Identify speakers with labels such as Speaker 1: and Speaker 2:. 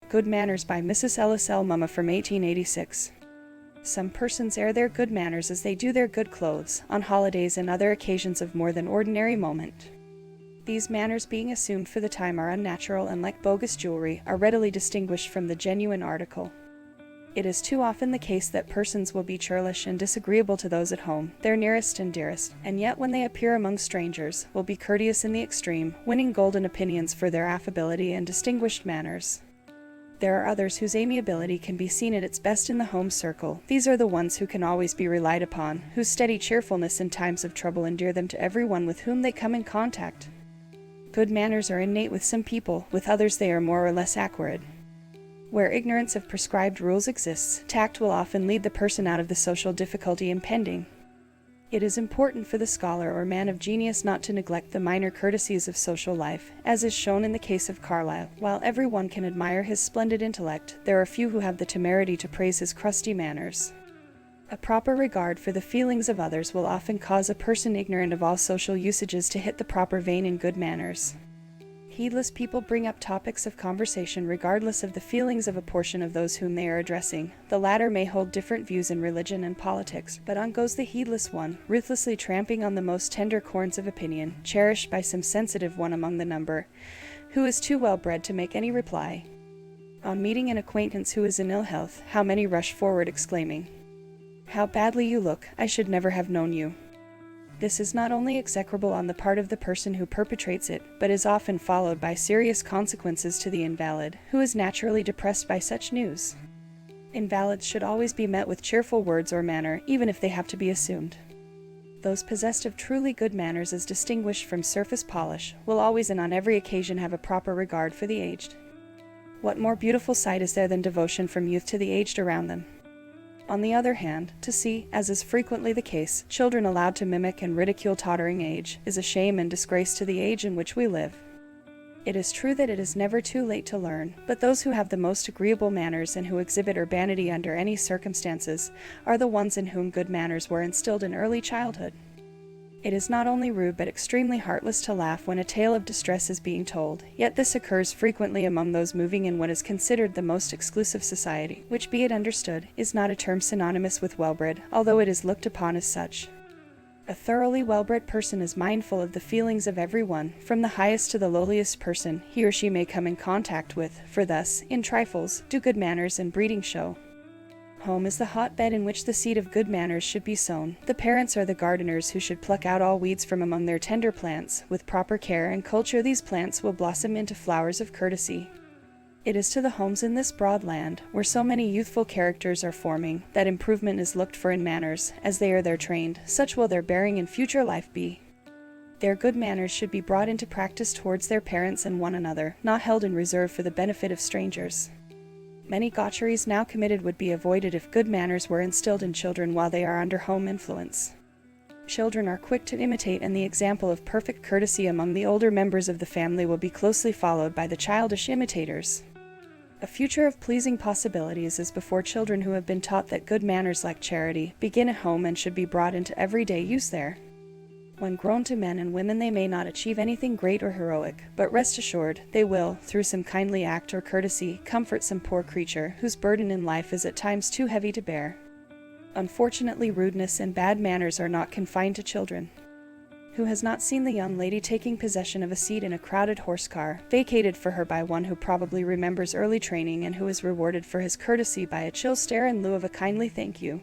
Speaker 1: Good Manners by Mrs. Ellis Mumma from 1886. Some persons air their good manners as they do their good clothes, on holidays and other occasions of more than ordinary moment. These manners being assumed for the time are unnatural and, like bogus jewelry, are readily distinguished from the genuine article. It is too often the case that persons will be churlish and disagreeable to those at home, their nearest and dearest, and yet when they appear among strangers, will be courteous in the extreme, winning golden opinions for their affability and distinguished manners. There are others whose amiability can be seen at its best in the home circle. These are the ones who can always be relied upon, whose steady cheerfulness in times of trouble endear them to everyone with whom they come in contact. Good manners are innate with some people, with others they are more or less acquired. Where ignorance of prescribed rules exists, tact will often lead the person out of the social difficulty impending. It is important for the scholar or man of genius not to neglect the minor courtesies of social life, as is shown in the case of Carlyle. While everyone can admire his splendid intellect, there are few who have the temerity to praise his crusty manners. A proper regard for the feelings of others will often cause a person ignorant of all social usages to hit the proper vein in good manners. Heedless people bring up topics of conversation regardless of the feelings of a portion of those whom they are addressing. The latter may hold different views in religion and politics, but on goes the heedless one, ruthlessly tramping on the most tender corns of opinion, cherished by some sensitive one among the number, who is too well bred to make any reply. On meeting an acquaintance who is in ill health, how many rush forward exclaiming, "How badly you look, I should never have known you." This is not only execrable on the part of the person who perpetrates it, but is often followed by serious consequences to the invalid, who is naturally depressed by such news. Invalids should always be met with cheerful words or manner, even if they have to be assumed. Those possessed of truly good manners, as distinguished from surface polish, will always and on every occasion have a proper regard for the aged. What more beautiful sight is there than devotion from youth to the aged around them? On the other hand, to see, as is frequently the case, children allowed to mimic and ridicule tottering age, is a shame and disgrace to the age in which we live. It is true that it is never too late to learn, but those who have the most agreeable manners and who exhibit urbanity under any circumstances are the ones in whom good manners were instilled in early childhood. It is not only rude but extremely heartless to laugh when a tale of distress is being told, yet this occurs frequently among those moving in what is considered the most exclusive society, which, be it understood, is not a term synonymous with well-bred, although it is looked upon as such. A thoroughly well-bred person is mindful of the feelings of everyone, from the highest to the lowliest person he or she may come in contact with, for thus, in trifles, do good manners and breeding show. Home is the hotbed in which the seed of good manners should be sown. The parents are the gardeners who should pluck out all weeds from among their tender plants. With proper care and culture, these plants will blossom into flowers of courtesy. It is to the homes in this broad land, where so many youthful characters are forming, that improvement is looked for in manners, as they are there trained. Such will their bearing in future life be. Their good manners should be brought into practice towards their parents and one another, not held in reserve for the benefit of strangers. Many gaucheries now committed would be avoided if good manners were instilled in children while they are under home influence. Children are quick to imitate, and the example of perfect courtesy among the older members of the family will be closely followed by the childish imitators. A future of pleasing possibilities is before children who have been taught that good manners, like charity, begin at home and should be brought into everyday use there. When grown to men and women, they may not achieve anything great or heroic, but rest assured, they will, through some kindly act or courtesy, comfort some poor creature whose burden in life is at times too heavy to bear. Unfortunately, rudeness and bad manners are not confined to children. Who has not seen the young lady taking possession of a seat in a crowded horse car, vacated for her by one who probably remembers early training and who is rewarded for his courtesy by a chill stare in lieu of a kindly thank you?